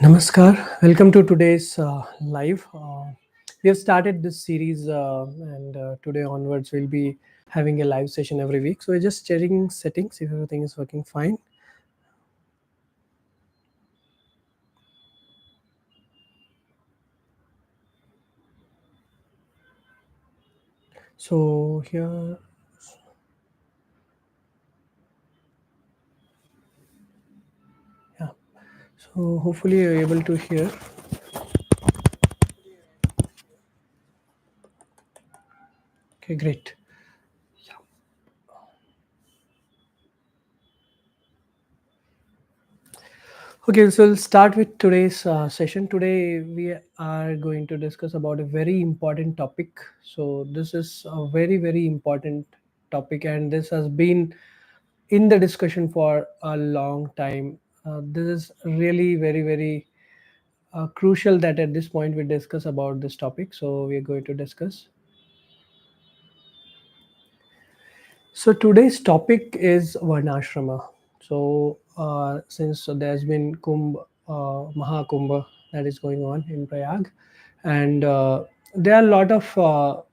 Namaskar. Welcome to today's live. We have started this series, and today onwards we'll be having a live session every week. So we're just checking settings if everything is working fine. So here, yeah. So hopefully you're able to hear. Okay, great. Okay, so we'll start with today's session. Today we are going to discuss about a very important topic. So this is a very important topic, and this has been in the discussion for a long time. This is really very crucial that at this point we discuss about this topic. So we are going to discuss. So today's topic is Varna-ashrama. So since there's been Mahakumbh that is going on in Prayag, and there are a lot of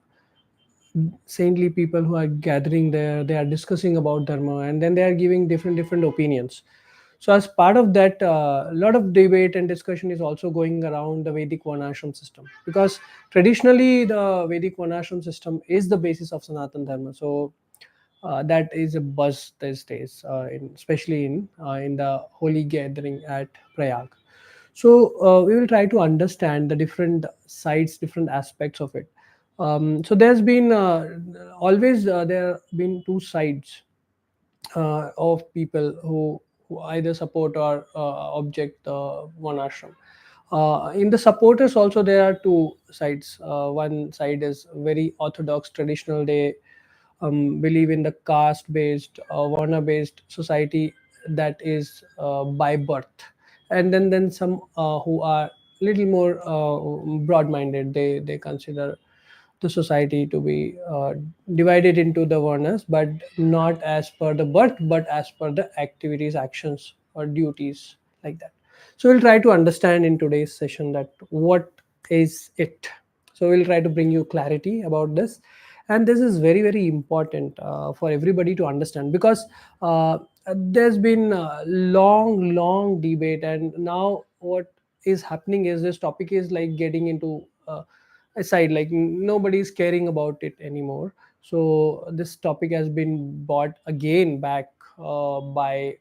saintly people who are gathering there. They are discussing about dharma, and then they are giving different opinions. So as part of that, a lot of debate and discussion is also going around the Vedic Varnashram system, because traditionally the Vedic Varnashram system is the basis of Sanatan Dharma. So that is a buzz these days, especially in the holy gathering at Prayag. So we will try to understand the different sides, different aspects of it. So there's been always there have been two sides of people who either support or object one ashram. In the supporters also there are two sides. One side is very orthodox, traditional. They believe in the caste-based, Varna-based society that is by birth, and then some who are little more broad-minded. They consider the society to be divided into the Varnas, but not as per the birth, but as per the activities, actions, or duties, like that. So we'll try to understand in today's session that what is it. So we'll try to bring you clarity about this, and this is very important for everybody to understand, because there's been a long debate, and now what is happening is this topic is like getting into aside, like nobody is caring about it anymore. So this topic has been brought again back by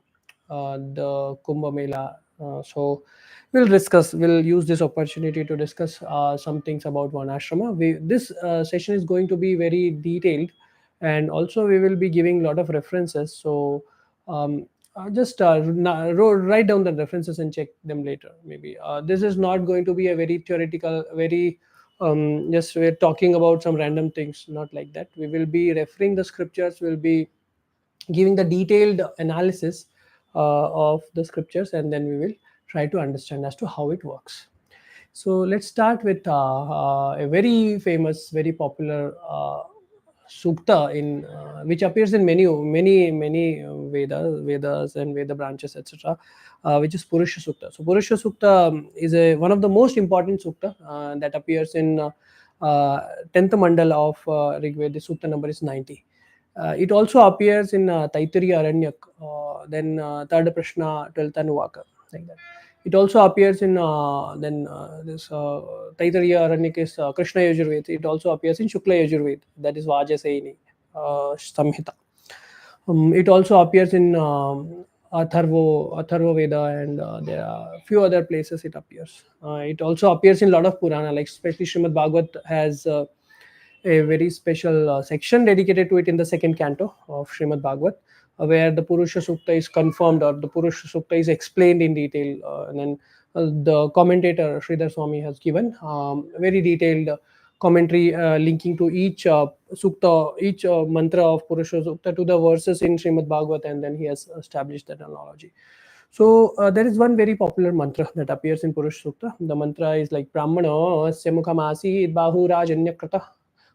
the Kumbh Mela. So we'll use this opportunity to discuss some things about Varnashrama. This session is going to be very detailed, and also we will be giving a lot of references. So just write down the references and check them later. Maybe this is not going to be a very theoretical, very just we're talking about some random things, not like that. We will be referring the scriptures, we'll be giving the detailed analysis of the scriptures, and then we will try to understand as to how it works. So let's start with a very famous, very popular sukta in which appears in many Vedas and Veda branches, etc., which is Purusha Sukta. So Purusha Sukta is one of the most important sukta that appears in 10th mandal of Rig Veda. The sukta number is 90. It also appears in Taittiriya Aranyak, then third Prashna, 12th Anuvaka, like that. It also appears in this Taittiriya Aranyak is Krishna Yajurveda. It also appears in Shukla Yajurveda, that is Vajasayini Samhita. It also appears in Atharva Veda, and there are a few other places it appears. It also appears in a lot of Purana, like especially Srimad Bhagavat has a very special section dedicated to it in the second canto of Srimad Bhagavat, where the Purusha Sukta is confirmed, or the Purusha Sukta is explained in detail. And then the commentator Sridhar Swami has given very detailed commentary linking to each sukta, each mantra of Purusha Sukta to the verses in Srimad Bhagavat, and then he has established that analogy. So there is one very popular mantra that appears in Purusha Sukta. The mantra is like Brahmana asya mukhamasi bahu rajanyakrata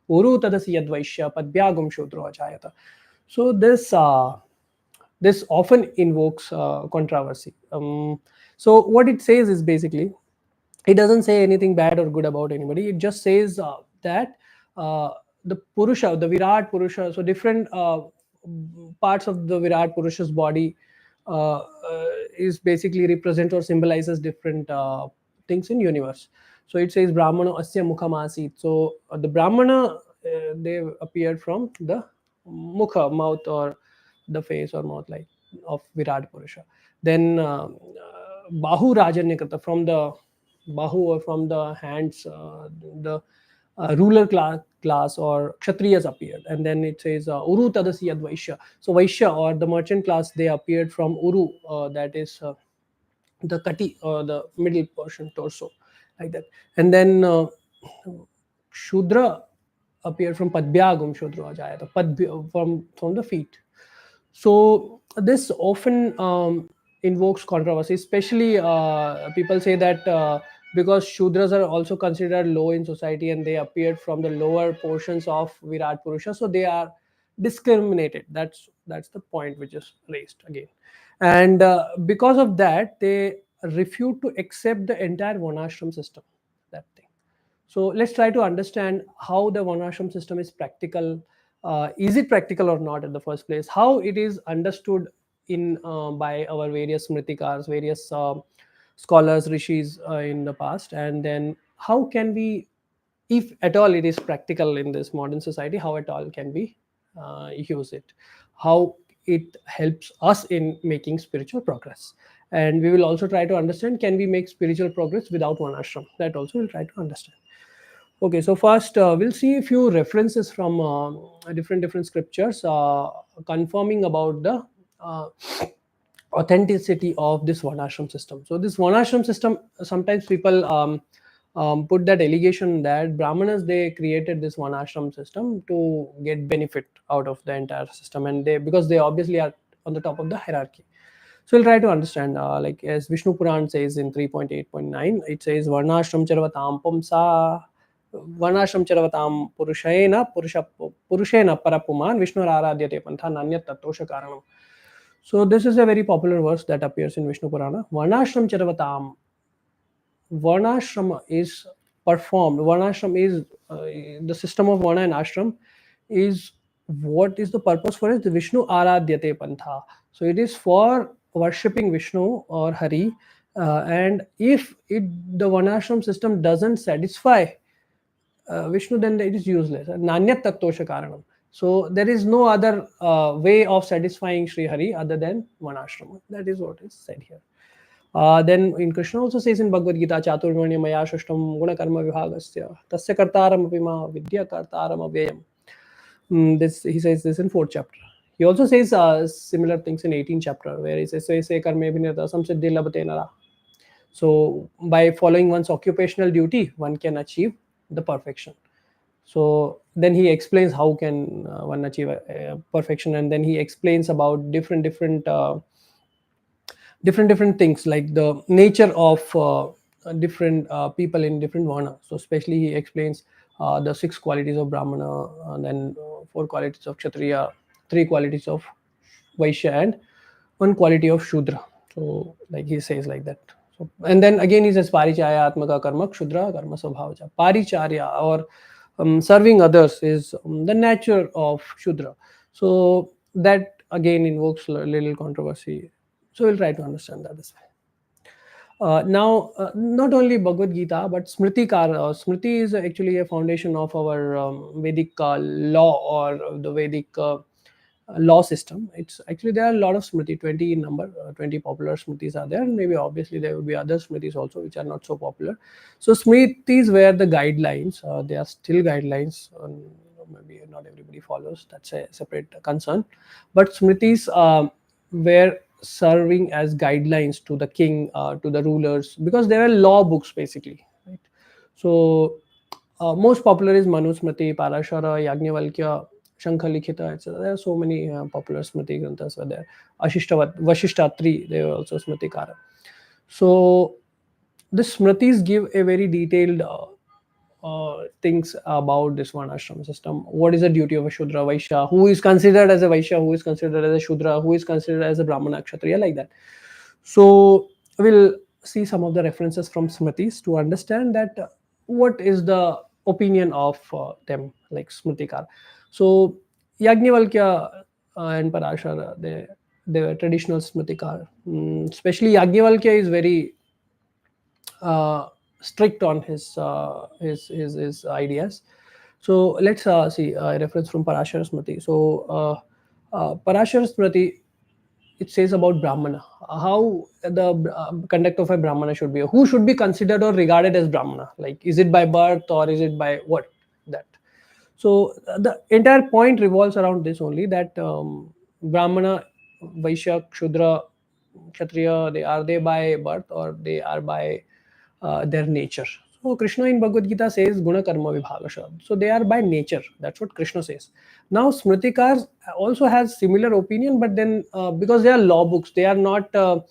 uru tadasi yadvaishya padbyagum shudro ajayata. So this often invokes controversy. So what it says is basically, it doesn't say anything bad or good about anybody. It just says that uh, the Purusha, the Virat Purusha, so different parts of the Virat Purusha's body is basically represent or symbolizes different things in universe. So it says Brahmana asya mukhamasit. So the Brahmana, they appeared from the mukha, mouth, or the face or mouth, like, of Virat Purusha. Then Bahu Rajanyakata, from the Bahu, or from the hands, the ruler class or Kshatriyas appeared. And then it says Uru Tadasi Yad Vaishya. So Vaishya, or the merchant class, they appeared from Uru, that is the kati, or the middle portion, torso, like that. And then Shudra appeared from Padbyagum Shudra Jayata, from the feet. So this often invokes controversy, especially people say that because Shudras are also considered low in society and they appeared from the lower portions of Virat Purusha, so they are discriminated. That's the point which is raised again. And because of that, they refute to accept the entire Varna-ashram system. That thing. So let's try to understand how the Varna-ashram system is practical. Is it practical or not at the first place? How it is understood in by our various smritikars, various scholars, rishis in the past, and then how can we, if at all it is practical in this modern society, how at all can we use it? How it helps us in making spiritual progress? And we will also try to understand, can we make spiritual progress without one ashram? That also we'll try to understand. Okay, so first we'll see a few references from different scriptures confirming about the uh, authenticity of this one ashram system. So this one ashram system, sometimes people put that allegation that Brahmanas, they created this one ashram system to get benefit out of the entire system, and they, because they obviously are on the top of the hierarchy. So we'll try to understand, like as Vishnu Puran says in 3.8.9, it says Varnashram Charvatam Pumsa Varnashram Charvatam Purushena Parapuman Vishnu Aradyate Pantha Nanyat Tatosha Karanam. So this is a very popular verse that appears in Vishnu Purana. Varnashram Charvatam. Varnashram is performed. Varnashram is the system of Varna and Ashram is, what is the purpose for it? The Vishnu Aradyate Pantha. So it is for worshipping Vishnu or Hari. And if the Varnashram system doesn't satisfy Vishnu, then it is useless. Nanyat Tattosha Karanam. So there is no other way of satisfying Sri Hari other than Varnashram. That is what is said here. Then in Krishna also says in Bhagavad Gita, Chaturvanya Maya Shashtam Guna Karma Vihagasya Tasya Kartaram Apima Vidya Kartaram Avyayam. This, he says this in 4th chapter. He also says similar things in 18th chapter, where he says Se Karme Vinirta Samsiddhi Labhate Nara. So by following one's occupational duty, one can achieve the perfection. So then he explains how can one achieve perfection, and then he explains about different things, like the nature of different people in different varna. So especially he explains the 6 qualities of brahmana, and then 4 qualities of kshatriya, 3 qualities of vaishya, and 1 quality of shudra. So like he says like that. So, and then again he says parichaya atmaka karma shudra karma svabhavaja. Paricharya, or serving others, is the nature of shudra. So that again invokes a little controversy. So we'll try to understand that as well. Now, not only Bhagavad Gita, but Smriti Smriti is actually a foundation of our Vedic law, or the Vedic law system. It's actually, there are a lot of Smriti, 20 in number, 20 popular Smritis are there. And maybe obviously there will be other Smritis also which are not so popular. So Smritis were the guidelines. They are still guidelines. Maybe not everybody follows. That's a separate concern. But Smritis were serving as guidelines to the king, to the rulers, because they were law books basically. Right? So most popular is Manu Smriti, Parashara, Yajnavalkya, Shankha-likhita, etc. There are so many popular Smriti Granthas were there. Vashishthatri, they were also Smritikara. So the Smritis give a very detailed things about this one ashram system. What is the duty of a Shudra, Vaishya? Who is considered as a Vaishya? Who is considered as a Shudra? Who is considered as a Brahmana, Kshatriya? Like that. So we'll see some of the references from Smritis to understand that what is the opinion of them, like Smritikar. So Yajnavalkya and Parashar, they were traditional Smritikar. Especially Yajnavalkya is very uh, strict on his ideas. So let's see a reference from Parashar Smriti. So Parashar Smriti, it says about Brahmana, how the conduct of a Brahmana should be, who should be considered or regarded as Brahmana, like is it by birth or is it by what, that. So the entire point revolves around this only, that Brahmana, Vaishya, Shudra, Kshatriya, they by birth or they are by their nature. So Krishna in Bhagavad Gita says Guna Karma Vibhagasha. So they are by nature. That's what Krishna says. Now Smritikars also has similar opinion, but then because they are law books, they are not dharma.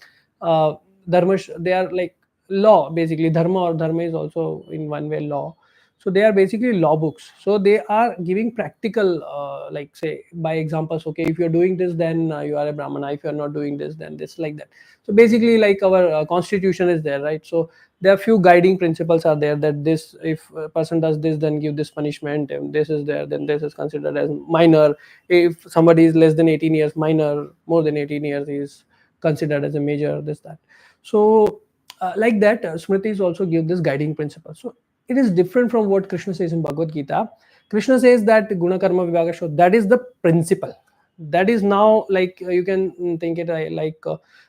They are like law basically. Dharma or dharma is also in one way law. So they are basically law books. So they are giving practical, like say by examples. Okay, if you are doing this, then you are a Brahmana. If you are not doing this, then this, like that. So basically, like our constitution is there, right? So there are few guiding principles are there, that this, if a person does this, then give this punishment, and this is there, then this is considered as minor. If somebody is less than 18 years, minor; more than 18 years is considered as a major, this, that. So like that, Smritis also give this guiding principle. So it is different from what Krishna says in Bhagavad Gita. Krishna says that Guna Karma Vibhaga Sho, that is the principle. That is now like you can think it like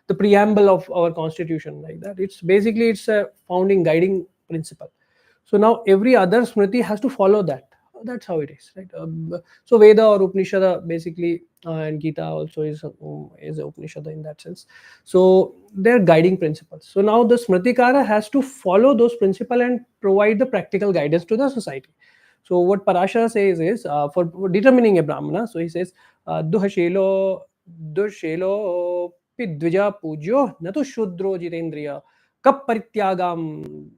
the preamble of our constitution, like that. It's basically it's a founding guiding principle. So now every other Smriti has to follow that. That's how it is, right? So Veda or Upanishad basically, and Gita also is a Upanishad in that sense. So they're guiding principles. So now the Smritikara has to follow those principles and provide the practical guidance to the society. So what Parashara says is for determining a Brahmana. So he says, Duhashelo Dushelo Pidvija Pujyo Natu Shudro Jitendriya Kap Parityagam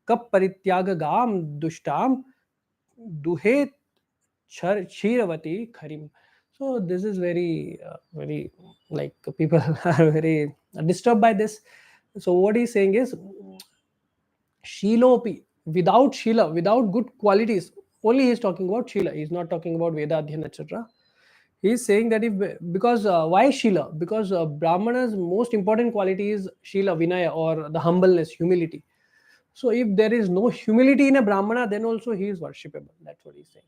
Kap Parityagam Dushtam Duhe Shiravati Kharim. So this is very like people are very disturbed by this. So what he's saying is Shilopi, without Shila, without good qualities. Only he's talking about Shila. He's not talking about Veda Adhyan, etc. He's saying that if, because why Shila? Because Brahmana's most important quality is Shila, Vinaya, or the humbleness, humility. So if there is no humility in a Brahmana, then also he is worshipable. That's what he's saying.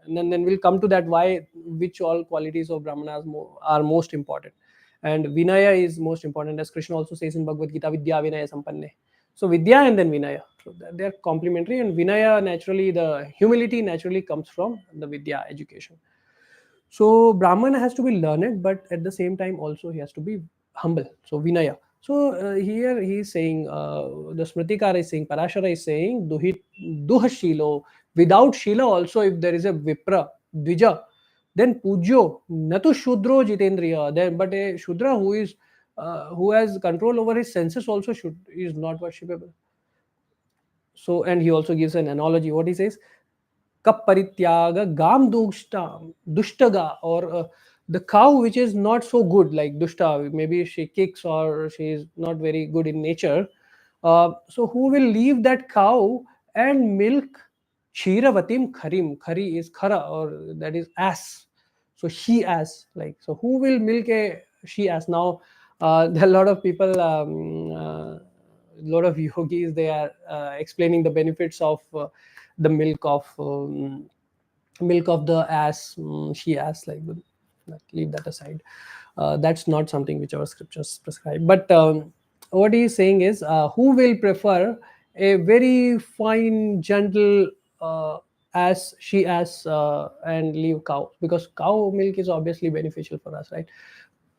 And then we'll come to that, why, which all qualities of Brahmanas are most important. And Vinaya is most important, as Krishna also says in Bhagavad Gita, Vidya Vinaya Sampanne. So Vidya and then Vinaya. So they are complementary, and Vinaya naturally, the humility naturally comes from the Vidya education. So Brahmana has to be learned, but at the same time also he has to be humble. So Vinaya. So here he is saying, the Smritikara is saying, Parashara is saying, Duha Shilo. Without Shila also, if there is a Vipra, Dvija, then Pujyo, Natu Shudro Jitendriya. Then, but a Shudra who has control over his senses also is not worshipable. So, and he also gives an analogy. What he says, Kap parityaga gam dushtaga, or the cow which is not so good, like dushta, maybe she kicks or she is not very good in nature. So who will leave that cow and milk Kshiravatim Kharim? Khari is khara, or that is ass. So she ass, like, so who will milk a she ass? Now there are a lot of people, a lot of yogis, they are explaining the benefits of the milk of the ass, she ass, like, leave that aside. That's not something which our scriptures prescribe. But what he is saying is, who will prefer a very fine, gentle ass, she ass, and leave cow? Because cow milk is obviously beneficial for us, right?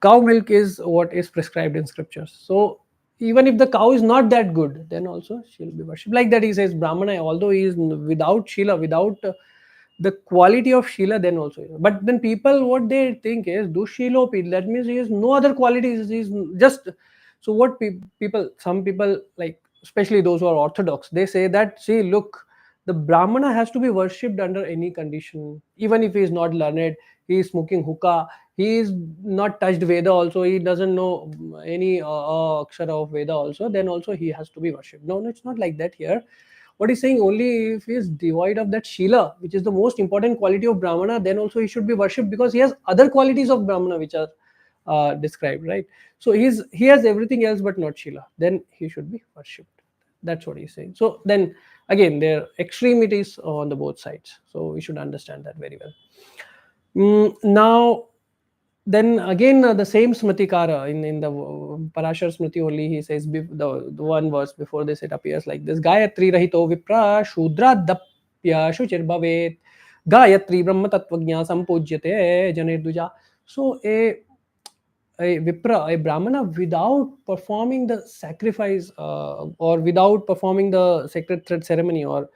Cow milk is what is prescribed in scriptures. So even if the cow is not that good, then also she'll be worshipped. Like that, he says Brahmana, although he is without Shila, without the quality of Shila, then also. But then people, what they think is, Dushilopi, that means he has no other qualities. He's just. So what people, some people, like especially those who are orthodox, they say that, see, look, the Brahmana has to be worshipped under any condition, even if he is not learned, he is smoking hookah, he is not touched Veda also, he doesn't know any akshara of Veda also, then also he has to be worshipped. No, it's not like that here. What he's saying, only if he is devoid of that Shila, which is the most important quality of Brahmana, then also he should be worshipped, because he has other qualities of Brahmana which are described, right? So he has everything else but not Shila, then he should be worshipped. That's what he's saying. So then again, there are extremities on the both sides, so we should understand that very well. Now then again, the same Smritikara in the Parashar Smriti only, he says, the one verse before this, it appears like this: Gayatri rahito vipra shudra dapya shuchir bhavet Gayatri brahma tattvajna sampujyate janirduja. So a vipra, a brahmana, without performing the sacrifice or without performing the sacred thread ceremony or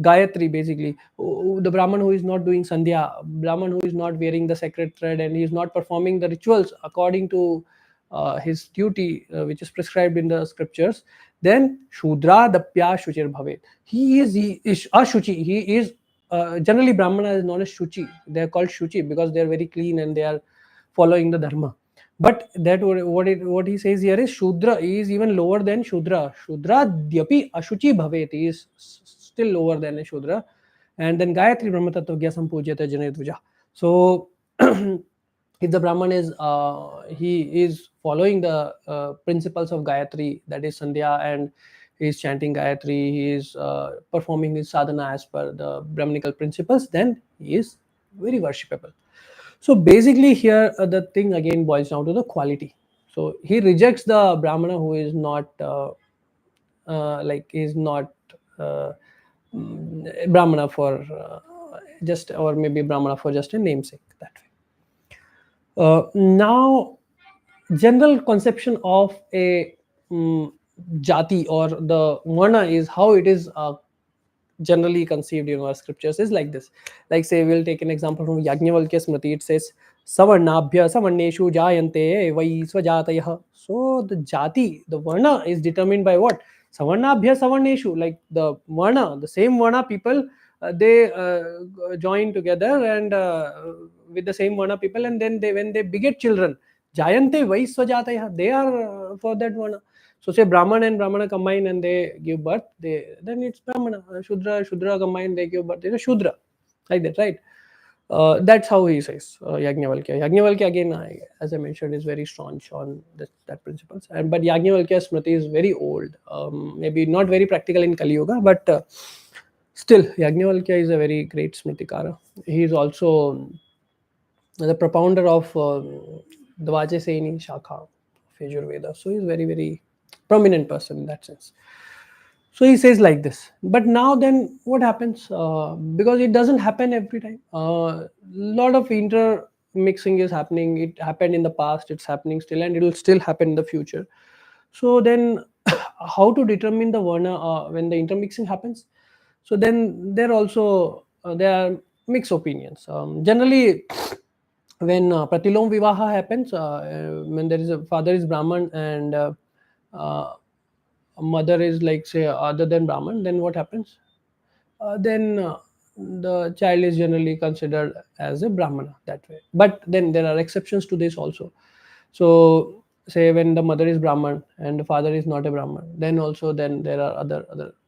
Gayatri, basically, the Brahman who is not doing Sandhya, Brahman who is not wearing the sacred thread, and he is not performing the rituals according to his duty, which is prescribed in the scriptures, then Shudra Dapya Shuchir Bhavet. He is Ashuchi. He is generally Brahmana is known as Shuchi. They are called Shuchi because they are very clean and they are following the Dharma. But that what he says here is Shudra is even lower than Shudra. Shudra Dyapi Ashuchi Bhavet is still lower than a Shudra. And then Gayatri Brahma Tattva Sampujyata Janedvuja. So if the Brahman is he is following the principles of Gayatri, that is Sandhya, and he is chanting Gayatri, he is performing his sadhana as per the Brahmanical principles, then he is very worshipable. So basically here the thing again boils down to the quality. So he rejects the Brahmana who is not like is not uh, Brahmana for just, or maybe Brahmana for just a namesake, that way. Now, general conception of a jati or the varna is how it is generally conceived in our scriptures is like this. Like, say, we'll take an example from Yajnavalkya Smriti. It says savarnabhya savarneshu jayante vai svajatayah. So the jati, the varna, is determined by what? Savarnabhya savarneshu, like the varna, the same varna people, they join together and with the same varna people, and then they, when they beget children, jayante vai svajatayah, they are for that varna. So say Brahman and Brahmana combine and they give birth, then it's Brahmana. Shudra combine, they give birth, it's a Shudra. Like that, right? That's how he says Yajnavalkya. Yajnavalkya again, as I mentioned, is very staunch on that principles. But Yajnavalkya Smriti is very old. Maybe not very practical in Kali Yuga, but still Yajnavalkya is a very great Smritikara. He is also the propounder of the Vajrayani Shakha of Yajurveda. So he's very, very prominent person in that sense. So he says like this. But now then what happens? Because it doesn't happen every time. A lot of intermixing is happening. It happened in the past, it's happening still, and it will still happen in the future. So then how to determine the Varna when the intermixing happens? So then there are mixed opinions. Generally, when pratilom vivaha happens, when there is a father is Brahman and mother is, like, say, other than Brahman, then what happens? Then the child is generally considered as a Brahmana that way. But then there are exceptions to this also. So say when the mother is Brahman and the father is not a Brahman, then also then there are other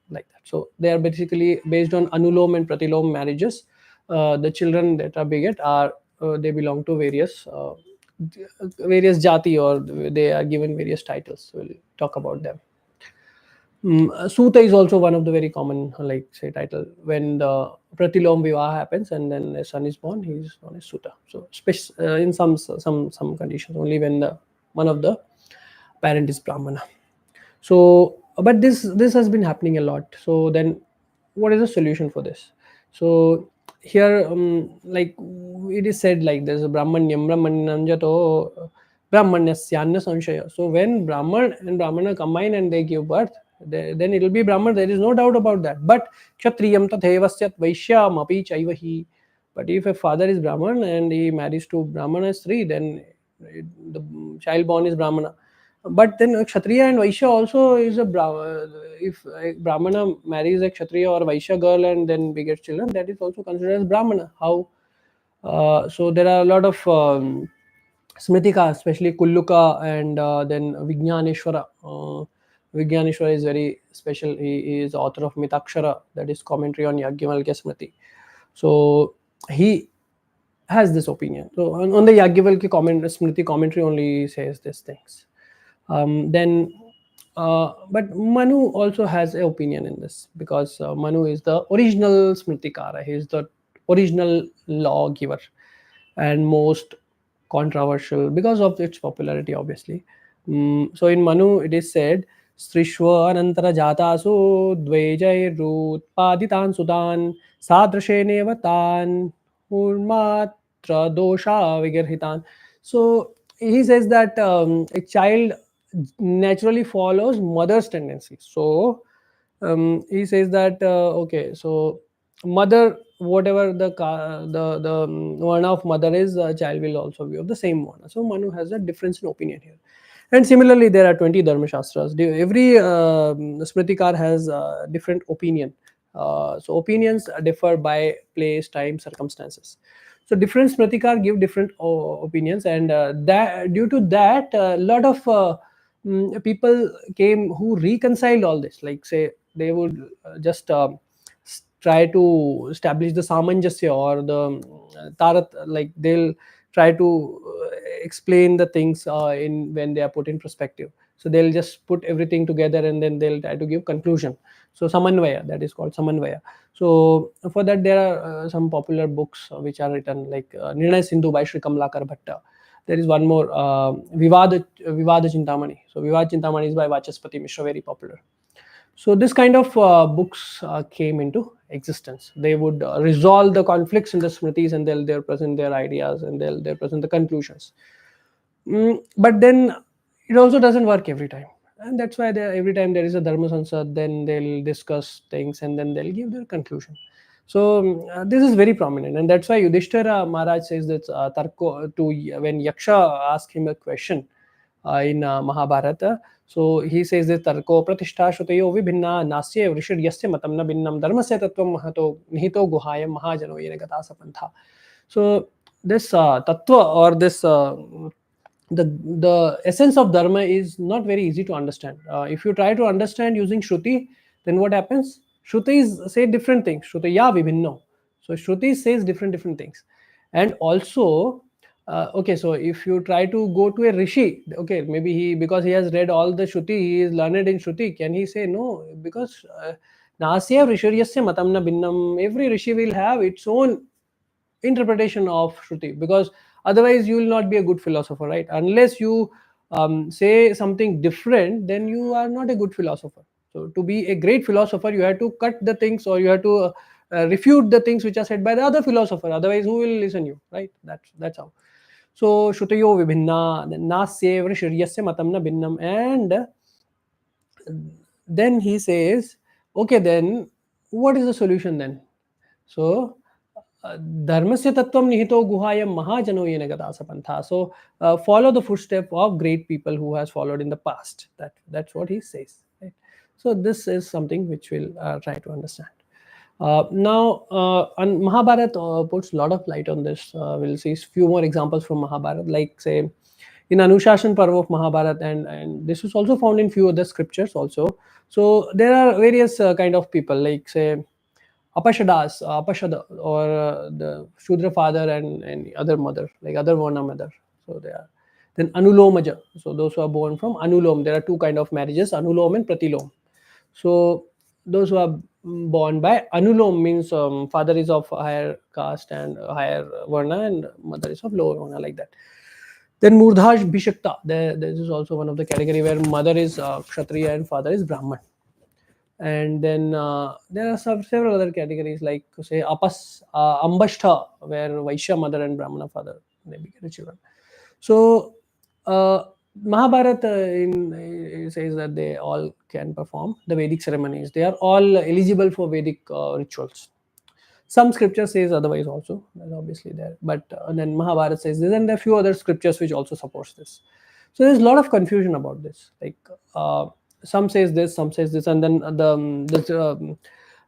like that. So they are basically based on anulom and pratilom marriages. The children that are beget are they belong to various jati, or they are given various titles. So we'll talk about them. Suta is also one of the very common, like, say, title. When the pratilom vivaha happens and then a son is born, he is known as Suta. So in some conditions, only when the one of the parent is Brahmana. So, but this has been happening a lot. So then, what is the solution for this? So here, like, it is said like there's a Brahmanyam jato Brahmanyasyanna sanshaya. So when Brahman and Brahmana combine and they give birth, then it will be Brahman. There is no doubt about that. But Kshatriyam tathevasyat Vaishyam api chaivahi. But if a father is Brahman and he marries to Brahmana Sri, then the child born is Brahmana. But then Kshatriya and Vaishya also is if a Brahmana marries a Kshatriya or Vaishya girl and then begets children, that is also considered as Brahmana. How? So there are a lot of Smritika, especially Kulluka, and then Vijnaneshwara. Vijnaneshwara is very special. He is author of Mitakshara, that is commentary on Yajnavalkya Smriti. So he has this opinion. So on the Yajnavalkya Smriti commentary only says these things. Then, but Manu also has an opinion in this, because Manu is the original Smritikara. He is the original lawgiver and most controversial because of its popularity, obviously. So in Manu, it is said, Strishwa anantara jatasu dvejairuৎpaditan sudan sadrasheneva tan urmatra dosha vigirhitan. So he says that a child naturally follows mother's tendencies. So he says that okay, so mother, whatever the varna of mother is, child will also be of the same varna. So Manu has a difference in opinion here. And similarly, there are 20 dharma shastras. Every smritikar has different opinion. So opinions differ by place, time, circumstances. So different smritikar give different opinions, and that due to that, a lot of people came who reconciled all this. Like, say, they would just try to establish the samanjasya, or the tarat, like they'll try to explain the things in when they are put in perspective. So they'll just put everything together, and then they'll try to give conclusion. So samanvaya, that is called samanvaya. So for that, there are some popular books which are written, like Nirnay Sindhu by Sri Kamlakar Bhatta. There is one more, Vivada Chintamani. So Vivada Chintamani is by Vachaspati Mishra, very popular. So this kind of books came into existence. They would resolve the conflicts in the Smritis, and they'll present their ideas, and they'll present the conclusions. But then it also doesn't work every time, and that's why every time there is a Dharma Sansad, then they'll discuss things, and then they'll give their conclusion. So this is very prominent, and that's why Yudhishthira Maharaj says that Tarko to when Yaksha asked him a question in Mahabharata. So he says that Tarko Pratishtha Shutayo Vibhinna Nasya Vrishir Yasya Matam Na Binnam Dharmasya Tattvam Mahato Nihito Guhayam Mahajano Yena Gata Sapantha. So this tattva, or this the essence of dharma is not very easy to understand. If you try to understand using Shruti, then what happens? Shrutis say different things. Shrutaya vibhinno. So Shruti says different things. And also, okay, so if you try to go to a rishi, okay, maybe he, because he has read all the Shruti, he is learned in Shruti, can he say no? Because Nasya Rishiryasya Matam Na Binnam, every rishi will have its own interpretation of Shruti, because otherwise you will not be a good philosopher, right? Unless you say something different, then you are not a good philosopher. So to be a great philosopher, you have to cut the things, or you have to refute the things which are said by the other philosopher. Otherwise, who will listen you, right? That's how. So Shrutoyo Vibhinna, Nasye Vrishiryasya Matam Na Binnam, and then he says, okay, then what is the solution then? So dharmasya tattvam nihito guhayam mahajano yena gata sapantha. So follow the footstep of great people who has followed in the past. That's what he says, right? So this is something which we'll try to understand. Now, and Mahabharata puts a lot of light on this. We'll see a few more examples from Mahabharata, like, say, in Anushashan Parva of Mahabharata, and this is also found in few other scriptures also. So there are various kind of people, like, say, Apashadas, Apashada, or the Shudra father, and other mother, like other Varna mother. So they are. Then Anulomaja. So those who are born from Anulom. There are two kind of marriages, Anulom and Pratilom. So those who are born by Anulom means father is of higher caste and higher Varna, and mother is of lower Varna, like that. Then Murdhash Bhishakta. This is also one of the category where mother is Kshatriya and father is Brahman. And then there are several other categories, like, say, Ambashtha, where Vaishya mother and Brahmana father, they become the children. So Mahabharata it says that they all can perform the Vedic ceremonies. They are all eligible for Vedic rituals. Some scripture says otherwise also. That's obviously there, but then Mahabharata says this, and there are a few other scriptures which also supports this. So there's a lot of confusion about this. Like some says this, some says this, and then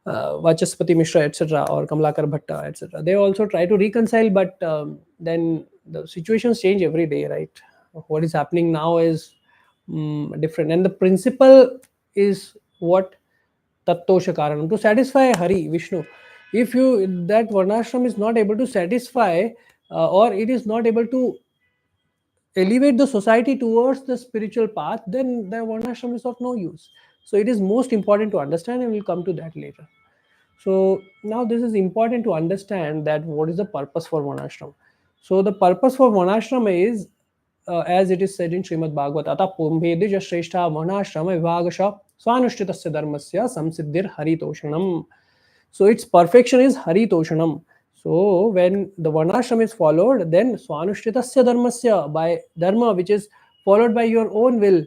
Vachaspati Mishra, etc., or Kamlakar Bhatta, etc. They also try to reconcile, but then the situations change every day, right? What is happening now is different, and the principle is what Tattosha Karanam, to satisfy Hari, Vishnu. If you that Varnashram is not able to satisfy, or it is not able to elevate the society towards the spiritual path, then the Varnashram is of no use. So it is most important to understand, and we'll come to that later. So now this is important to understand that what is the purpose for Varnashram. So the purpose for Varnashram is, as it is said in Srimad Bhagavad, Ata Pumbhedija Shrestha Varnashrama Vivagasha Swanushthitasya Dharmasya Samsiddhir Haritoshanam. So its perfection is Haritoshanam. So when the Varnashram is followed, then Swanushthitasya Dharmasya, by Dharma which is followed by your own will,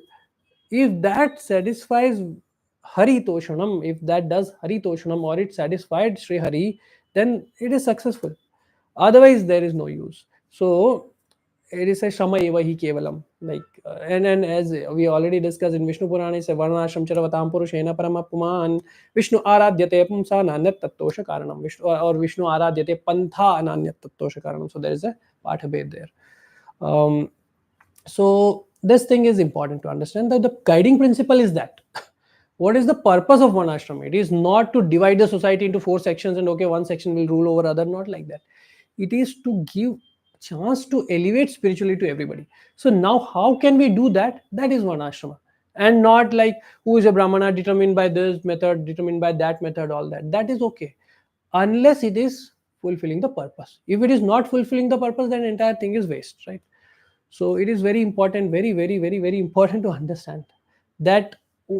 if that satisfies Haritoshanam, if that does Haritoshanam, or it satisfied Sri Hari, then it is successful. Otherwise there is no use. So it is a Shama eva hi kevalam, like and as we already discussed in Vishnu Purana, it's a Varnashram charavatam purushena paramapuman Vishnu aradyate pumsa ananyat tattosha karanam, Vishnu, or Vishnu aradyate pantha ananyat tattosha karanam. So there is a pathabhed there. So this thing is important to understand, that the guiding principle is that what is the purpose of one ashram? It is not to divide the society into four sections and okay, one section will rule over other, not like that. It is to give chance to elevate spiritually to everybody. So now how can we do that? That is one ashrama, and not like who is a brahmana determined by this method, determined by that method, all that is okay, unless it is fulfilling the purpose. If it is not fulfilling the purpose, then entire thing is waste, right? So it is very important, very important to understand that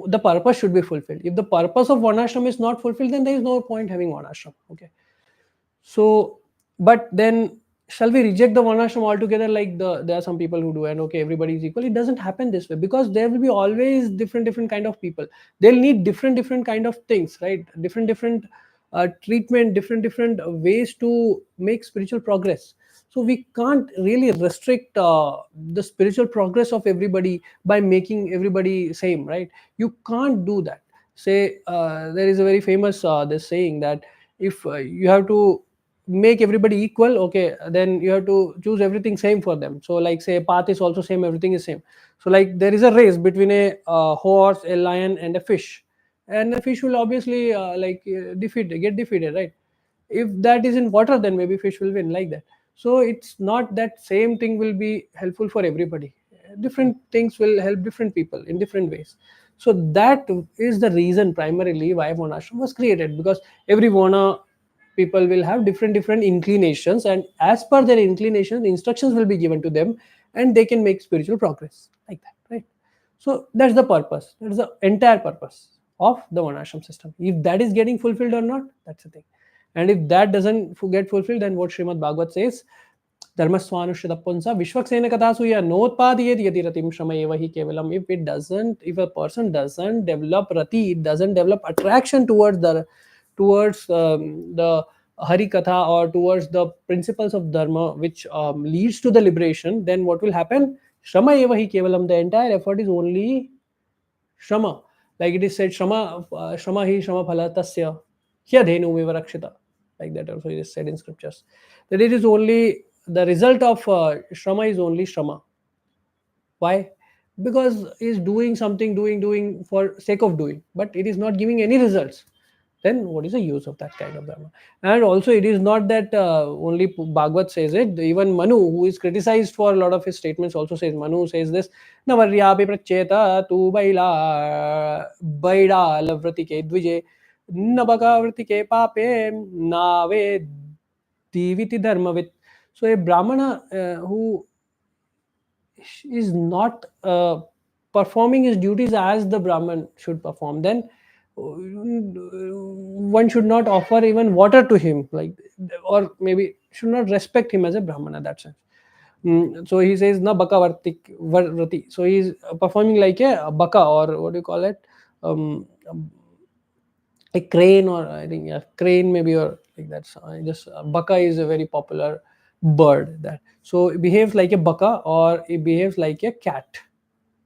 the purpose should be fulfilled. If the purpose of one ashram is not fulfilled, then there is no point having one ashram. Okay. So, but then shall we reject the one ashram altogether? Like there are some people who do, and okay, everybody is equal. It doesn't happen this way, because there will be always different kind of people. They'll need different kind of things, right? Different treatment, different ways to make spiritual progress. So we can't really restrict the spiritual progress of everybody by making everybody same, right? You can't do that. Say there is a very famous this saying that if you have to make everybody equal, okay, then you have to choose everything same for them. So like say path is also same, everything is same. So like there is a race between a horse, a lion, and a fish, and the fish will obviously get defeated, right? If that is in water, then maybe fish will win, like that. So it's not that same thing will be helpful for everybody. Different things will help different people in different ways. So that is the reason primarily why Varnashram was created, because every Varna people will have different inclinations, and as per their inclinations instructions will be given to them, and they can make spiritual progress, like that, right? So that's the purpose, that is the entire purpose of the Varnashram system. If that is getting fulfilled or not, that's the thing. And if that doesn't get fulfilled, then what Srimad Bhagavat says, Dharmaswanushita punsa Vishwaksena Kathasuya Notpadiyet Yati Ratim Shama Eva Hi Kevalam. If it doesn't, if a person doesn't develop rati, doesn't develop attraction towards the Hari Katha, or towards the principles of Dharma, which leads to the liberation, then what will happen? Shama Eva Hi Kevalam. The entire effort is only Shama. Like it is said, Shama hi Shama phala tasya hyadhenu vivarakshita. Like that also it is said in scriptures. That it is only the result of Shrama is only Shrama. Why? Because is doing something, doing for sake of doing, but it is not giving any results. Then what is the use of that kind of dharma? And also, it is not that only Bhagavad says it. Even Manu, who is criticized for a lot of his statements, also says, Manu says this: Navaryapi pracheta tu baida lavratike dvije nabaka pape nave diviti dharmavit. So a Brahmana who is not performing his duties as the Brahman should perform, then one should not offer even water to him, like, or maybe should not respect him as a Brahmana, that sense. So he says na baka varti. So he is performing like a baka, or what do you call it, um, a crane, or I think, yeah, crane maybe, or like that. So I just baka is a very popular bird, that so it behaves like a baka, or it behaves like a cat.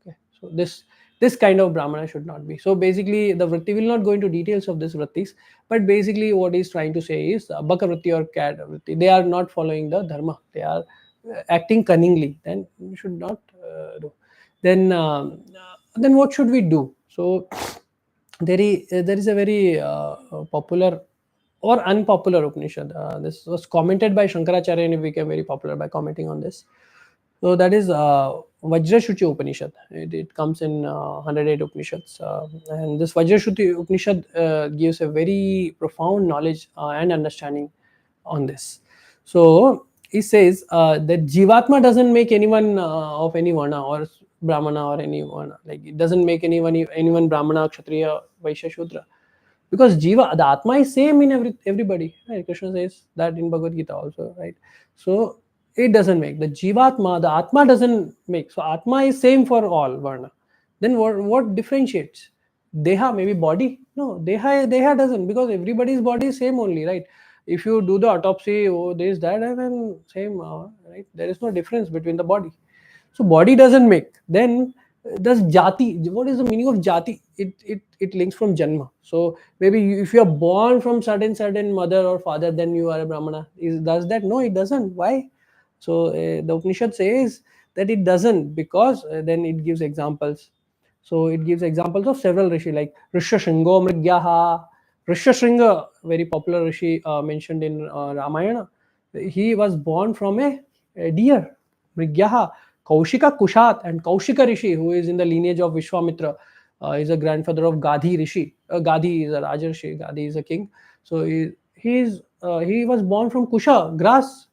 Okay. So this This kind of brahmana should not be. So basically the vritti will not go into details of this vrittis, but basically what he's trying to say is baka vritti or cat vritti, they are not following the dharma, they are acting cunningly, then you should not do. Then what should we do? So there is a very popular or unpopular Upanishad. This was commented by Shankaracharya and it became very popular by commenting on this. So that is Vajrashuchi Upanishad. It comes in 108 Upanishads. And this Vajrashuchi Upanishad gives a very profound knowledge and understanding on this. So he says that Jivatma doesn't make anyone of any Varna or Brahmana or any Varna. Like it doesn't make anyone Brahmana, Kshatriya, Vaishya, Shudra, because jiva, the atma is same in everybody, right? Krishna says that in Bhagavad Gita also, right? So it doesn't make the jivatma, the atma doesn't make. So atma is same for all varna. Then what differentiates? Deha, maybe body? No, deha doesn't, because everybody's body is same only, right? If you do the autopsy, oh, this, that, and then same, right? There is no difference between the body. So body doesn't make. Then does jati? What is the meaning of jati? It links from janma. So maybe if you are born from certain mother or father, then you are a brahmana. Does that? No, it doesn't. Why? So the Upanishad says that it doesn't, because then it gives examples. So it gives examples of several rishi like Risha Shringo Mrigyaha. Risha Shringa, very popular rishi mentioned in Ramayana. He was born from a deer. Mrigyaha. Kaushika Kushat, and Kaushika Rishi, who is in the lineage of Vishwamitra, is a grandfather of Gadhi Rishi. Gadhi is a Raja Rishi, Gadhi is a king. So he was born from Kusha, grass.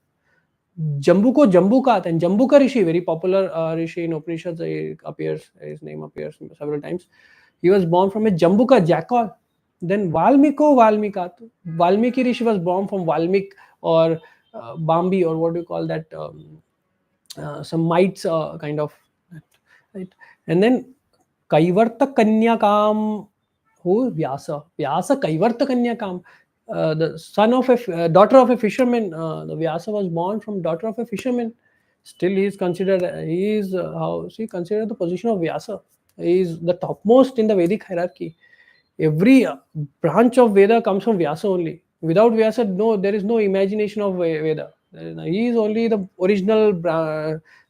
Jambuko Jambukat, and Jambuka Rishi, very popular Rishi in Upanishads, his name appears several times. He was born from a Jambuka jackal. Then Valmiko Valmikat. Valmiki Rishi was born from Valmik or Bambi, or what do you call that? Some mites kind of, right? And then Kaivarta Kanyakam, who Vyasa Kaivarta Kanyakam, the son of daughter of a fisherman. The Vyasa was born from daughter of a fisherman. Still he is considered, he is how see considered the position of Vyasa. He is the topmost in the Vedic hierarchy. Every branch of Veda comes from Vyasa only. Without Vyasa, no, there is no imagination of Veda. He is only the original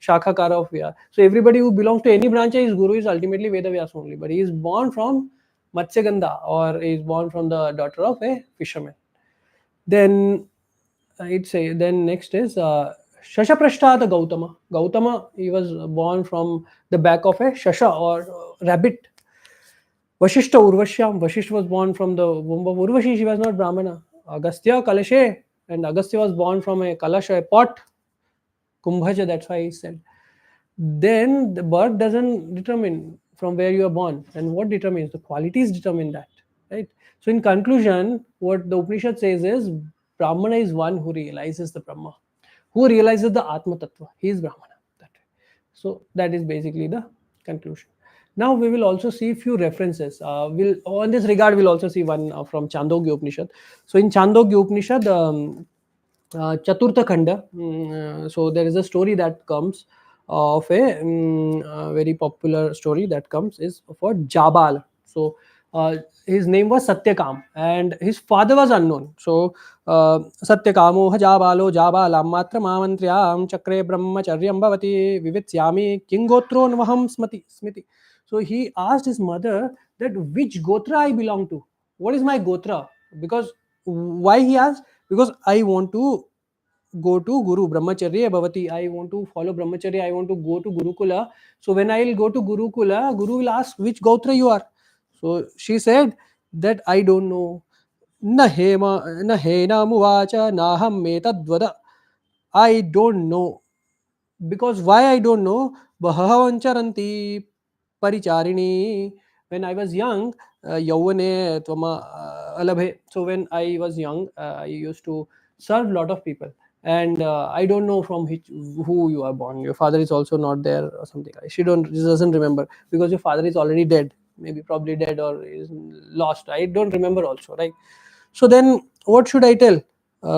Shakhakara of Vyasa. So everybody who belongs to any branch, his guru is ultimately Veda Vyasa only. But he is born from Matsyagandha, or he is born from the daughter of a fisherman. Then I'd say, then next is Shashaprashtata Gautama. Gautama, he was born from the back of a Shasha or rabbit. Vashishta Urvashyam. Vashisht was born from the womb of Urvashi. She was not Brahmana. Agastya Kalashe. And Agastya was born from a Kalash, a pot. Kumbhaja, that's why he said. Then the birth doesn't determine from where you are born. And what determines? The qualities determine that. Right? So in conclusion, what the Upanishad says is Brahmana is one who realizes the Brahma. Who realizes the Atma Tattva. He is Brahmana. That way. So that is basically the conclusion. Now we will also see a few references. We'll on this regard we'll also see one from Chandogya Upanishad. So in Chandogya Upanishad, Chaturtha Khanda. So there is a story that comes of a very popular story that comes is for Jabal. So his name was Satyakam and his father was unknown. So Satyakamo Jabalo Jabalam Matra Mamantriyam Chakre Brahmacharyam Bhavati Vivitsyami Kingotro Nvaham Smiti. So he asked his mother that which Gotra I belong to. What is my Gotra? Because why he asked? Because I want to go to Guru Brahmacharya Bhavati. I want to follow Brahmacharya. I want to go to Gurukula. So when I will go to Gurukula, Guru will ask which Gotra you are. So she said that I don't know. Na hena muvacha naham metadvada. I don't know. Because why I don't know? Bhavancharanti paricharini. When I was young, yauvane tvama alabhe. So when I was young, I used to serve a lot of people. And I don't know from who you are born. Your father is also not there or something. She doesn't remember because your father is already dead. Maybe probably dead or is lost. I don't remember also, right? So then what should I tell?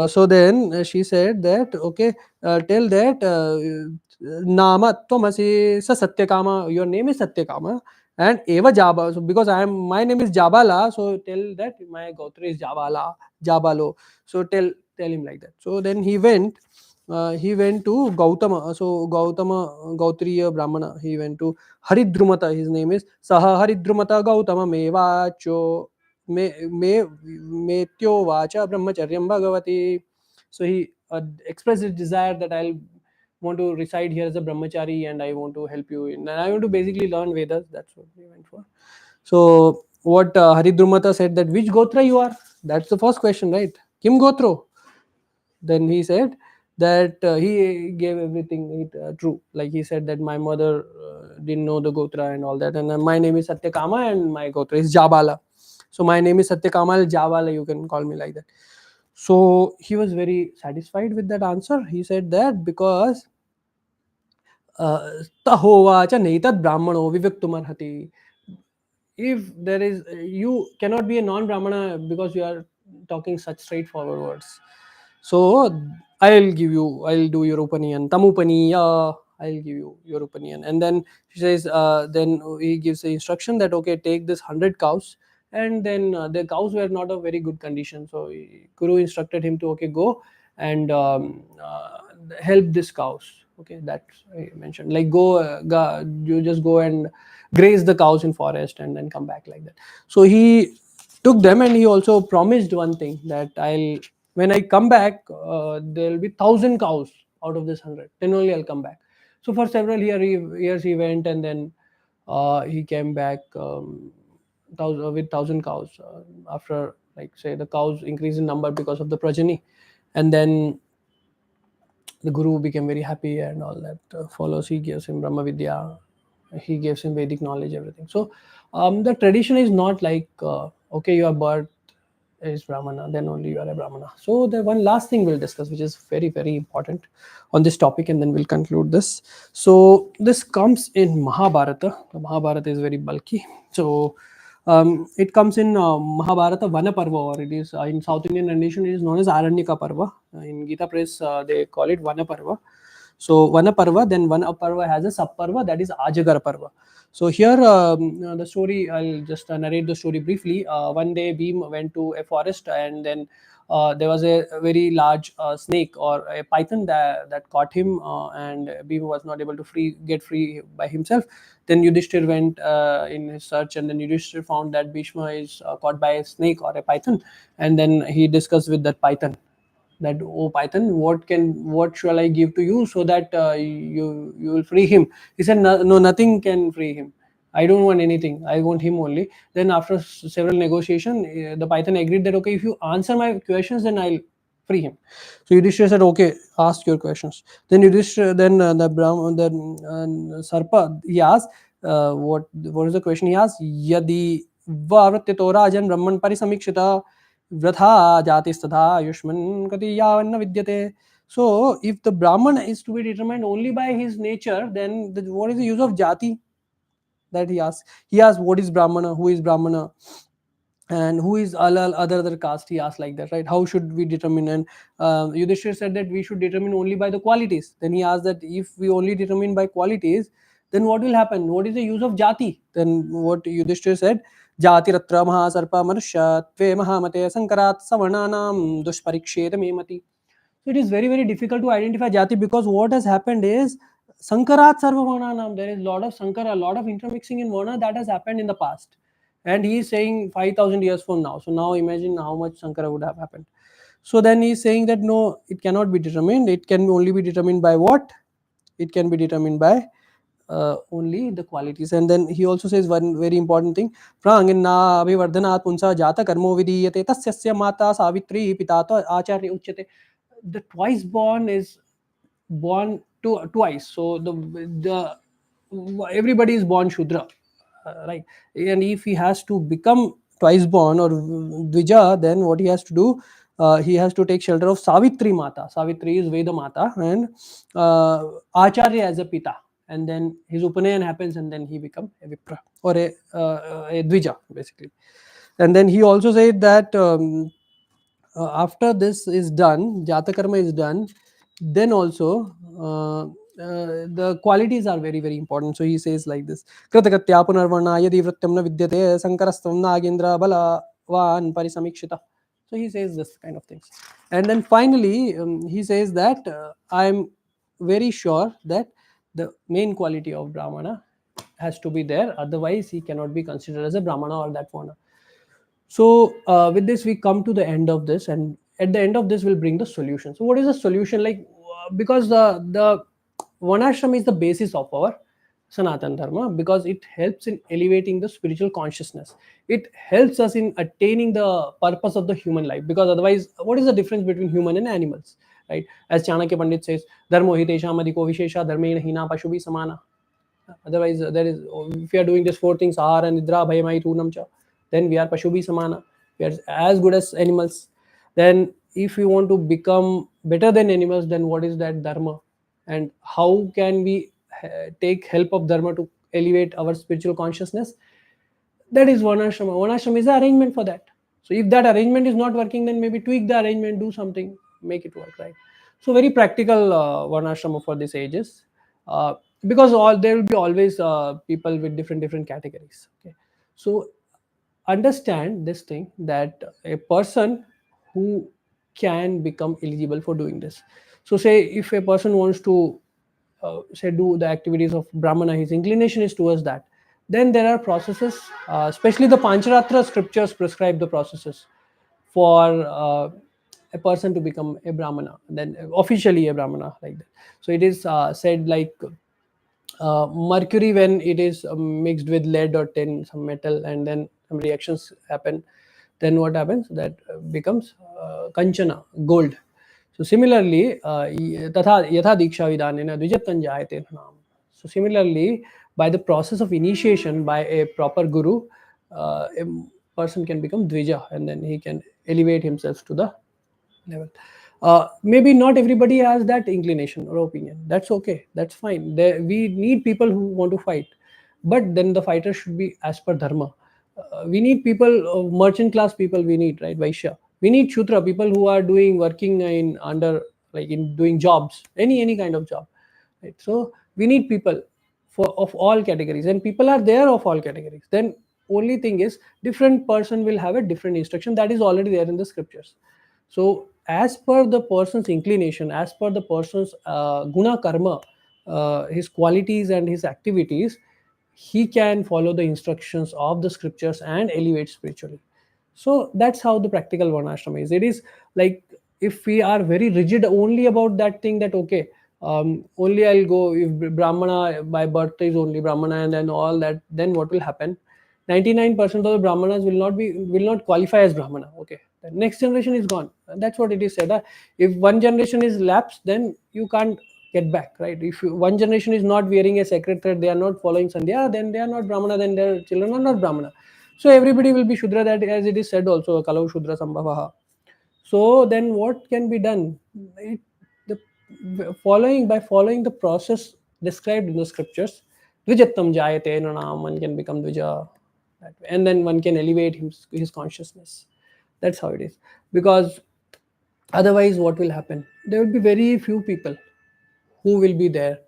So then she said that, okay, tell that Nama Tvamasi Sa Satyakama, your name is Satyakama, And eva Jaba. So because my name is Jabala, so tell that my Gotra is Jabala, Jabalo. So tell him like that. So then he went to Gautama. So Gautama, Gautriya Brahmana. He went to Haridrumata. His name is Saha Haridrumata Gautama Mevacho me Metyo Vacha Brahmacharyam Bhagavati. So he expressed his desire that I'll want to reside here as a brahmachari and I want to help you in, and I want to basically learn Vedas. That's what we went for. So what Haridrumata said, that which Gotra you are? That's the first question, right? Kim Gotro? Then he said that he gave everything true. Like he said that my mother didn't know the Gotra and all that, and my name is Satyakama and my Gotra is Jabala. So my name is Satyakama Jabala. You can call me like that. So he was very satisfied with that answer. He said that because तहोवाच नैतद् ब्राह्मणो विविक्तुमर्हति. If there is, you cannot be a non-brahmana because you are talking such straightforward words. So I'll do your opinion tamupaniya, I'll give you your opinion. And then she says, then he gives the instruction that okay, take this 100 cows. And then the cows were not of very good condition, so Guru instructed him to okay, go and help this cows. Okay, that's I mentioned, like go, you just go and graze the cows in forest and then come back like that. So he took them, and he also promised one thing, that I'll, when I come back, there'll be 1,000 cows out of this 100, then only I'll come back. So for several years he went, and then he came back, with 1,000 cows, after, like say, the cows increase in number because of the progeny. And then the Guru became very happy and all that follows. He gives him Brahma Vidya, he gives him Vedic knowledge, everything. So the tradition is not like okay, your birth is Brahmana, then only you are a Brahmana. So the one last thing we'll discuss, which is very very important on this topic, and then we'll conclude this. So this comes in Mahabharata. The Mahabharata is very bulky. So it comes in Mahabharata Vana Parva, or it is in South Indian rendition, it is known as Aranyaka Parva. In Gita Press, they call it Vana Parva. So Vana Parva, then Vana Parva has a sub Parva, that is Ajagara Parva. So here the story, I'll just narrate the story briefly. One day Bhim went to a forest, and then there was a very large snake or a python that caught him, and Bhim was not able to get free by himself. Then Yudhishthir went in his search, and then Yudhishthir found that Bhishma is caught by a snake or a python, and then he discussed with that python that, oh python, what shall I give to you so that you will free him? He said, no, no, nothing can free him. I don't want anything, I want him only. Then after several negotiation, the python agreed that okay, if you answer my questions, then I'll free him. So Yudhishthira said, okay, ask your questions. Then Yudhishthira, then the Brahman, the Sarpa, he asked, what is the question he asked? Yadi Vartito Rajan Brahman Parisamikshita Vratha Jatistadha Yushman Kati Yavanna Vidyate. So if the Brahman is to be determined only by his nature, then what is the use of jati? That he asks. He asks, what is Brahmana? Who is Brahmana? And who is other caste? He asked like that, right? How should we determine? And Yudhishthir said that we should determine only by the qualities. Then he asked that if we only determine by qualities, then what will happen? What is the use of jati? Then what Yudhishthir said, jati ratra mahasarpa manusya tve mahamate sankarat savarnanam dushparikshet memati. So it is very very difficult to identify jati, because what has happened is sankarat sarva varnanam, there is a lot of sankara, a lot of intermixing in varna that has happened in the past, and he is saying 5,000 years from now. So now imagine how much sankara would have happened. So then he is saying that no, it cannot be determined. It can only be determined by what? It can be determined by only the qualities. And then he also says one very important thing, prangina abhivardhanat punsa jata karmo vidiyate tasyasya mata savitri pitata acharya uchyate. The twice born is born twice. So the everybody is born Shudra, right? And if he has to become twice born or Dvija, then what he has to do? He has to take shelter of Savitri Mata. Savitri is Veda Mata, and Acharya as a Pita. And then his Upanayan happens, and then he becomes a Vipra or a Dvija, basically. And then he also said that after this is done, Jata Karma is done, then also the qualities are very very important. So he says like this: Kritakatya punarvarna yadi vrityam na vidyate sankarastvam nagendra balavan parisamikshita. So he says this kind of things. And then finally he says that I'm very sure that the main quality of brahmana has to be there, otherwise he cannot be considered as a brahmana or that varna. So with this we come to the end of this, and at the end of this we'll bring the solution. So what is the solution? Like because the Varnashram is the basis of our Sanatan Dharma, because it helps in elevating the spiritual consciousness. It helps us in attaining the purpose of the human life. Because otherwise, what is the difference between human and animals? Right? As Chanakya Pandit says, Dharmo hi tesham adhiko vishesha dharmena hina pashubi samana. Otherwise, there is, if we are doing these four things, ahara, nidra, bhayamai, tunam cha, then we are pashubi samana. We are as good as animals. Then, if we want to become better than animals, then what is that dharma? And how can we take help of dharma to elevate our spiritual consciousness? That is Varnashram. Varnashram is the arrangement for that. So if that arrangement is not working, then maybe tweak the arrangement, do something, make it work, right? So very practical Varnashram for these ages, uh, because all there will be always people with different categories. Okay, so understand this thing, that a person who can become eligible for doing this. So say if a person wants to say do the activities of brahmana, his inclination is towards that, then there are processes, especially the pancharatra scriptures prescribe the processes for a person to become a brahmana, then officially a brahmana, like that. So it is said like mercury, when it is mixed with lead or tin, some metal, and then some reactions happen, then what happens, that becomes kanchana, gold. So similarly tatha yatha diksha vidanena dvijattan jayate nam. So similarly, by the process of initiation by a proper guru, a person can become dvija, and then he can elevate himself to the level. Maybe not everybody has that inclination or opinion. That's okay. That's fine. We need people who want to fight, but then the fighter should be as per dharma. We need people, merchant class people. We need, right, Vaishya. We need Shudra people who are doing working in under, like in doing jobs, any kind of job, right? So we need people for of all categories, and people are there of all categories. Then only thing is, different person will have a different instruction that is already there in the scriptures. So, as per the person's inclination, as per the person's guna karma, his qualities and his activities, he can follow the instructions of the scriptures and elevate spiritually. So that's how the practical varnashram is. It is like, if we are very rigid only about that thing, that okay, only I'll go if brahmana by birth is only brahmana, and then all that, then what will happen? 99% of the brahmanas will not qualify as brahmana. Okay, the next generation is gone. That's what it is said. If one generation is lapsed, then you can't get back, right? If one generation is not wearing a sacred thread, they are not following sandhya, then they are not brahmana, then their children are not brahmana. So everybody will be shudra, that as it is said also, kalau shudra sambhavaha. So then what can be done? By following the process described in the scriptures, dvijattam jayate nanam, one can become dvija, that way. And then one can elevate his consciousness. That's how it is. Because otherwise, what will happen? There will be very few people who will be there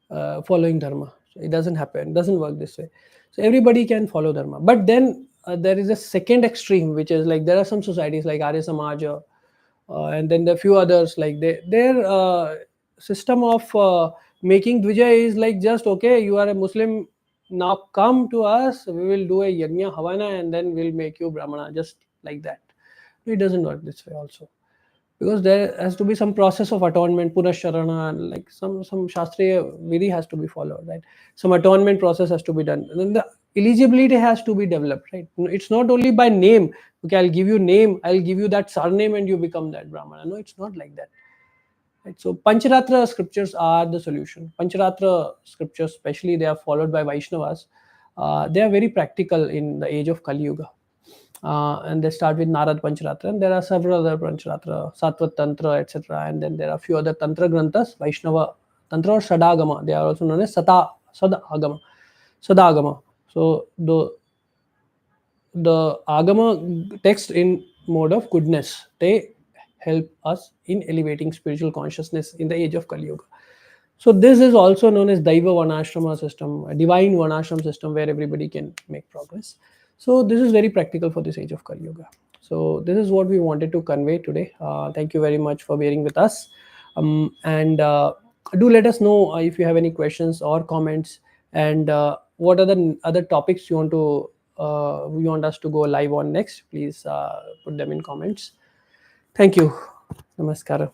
following dharma. So it doesn't happen, it doesn't work this way. So everybody can follow dharma, but then there is a second extreme, which is like, there are some societies like Arya Samaj, and then there are few others, like their system of making dvija is like, just okay, you are a Muslim, now come to us, we will do a yajna havana, and then we'll make you brahmana, just like that. It doesn't work this way also, because there has to be some process of atonement, punasharana, and like some shastriya vidhi has to be followed, right? Some atonement process has to be done, and then the eligibility has to be developed, right? It's not only by name. Okay, I'll give you name, I'll give you that surname, and you become that brahmana. No, it's not like that, right? So pancharatra scriptures are the solution. Pancharatra scriptures, especially, they are followed by Vaishnavas. They are very practical in the age of Kali Yuga. And they start with Narad Pancharatra, and there are several other Pancharatra, Sattvat Tantra, etc. And then there are a few other Tantra Granthas, Vaishnava Tantra or Sadagama. They are also known as Sadagama. Sadagama. So the Agama text in mode of goodness, they help us in elevating spiritual consciousness in the age of Kali Yuga. So this is also known as Daiva Varna-ashrama system, a divine Varna-ashram system where everybody can make progress. So this is very practical for this age of Kali Yuga. So this is what we wanted to convey today. Thank you very much for bearing with us. And do let us know if you have any questions or comments, and what are the other topics you want us to go live on next. Please put them in comments. Thank you. Namaskara.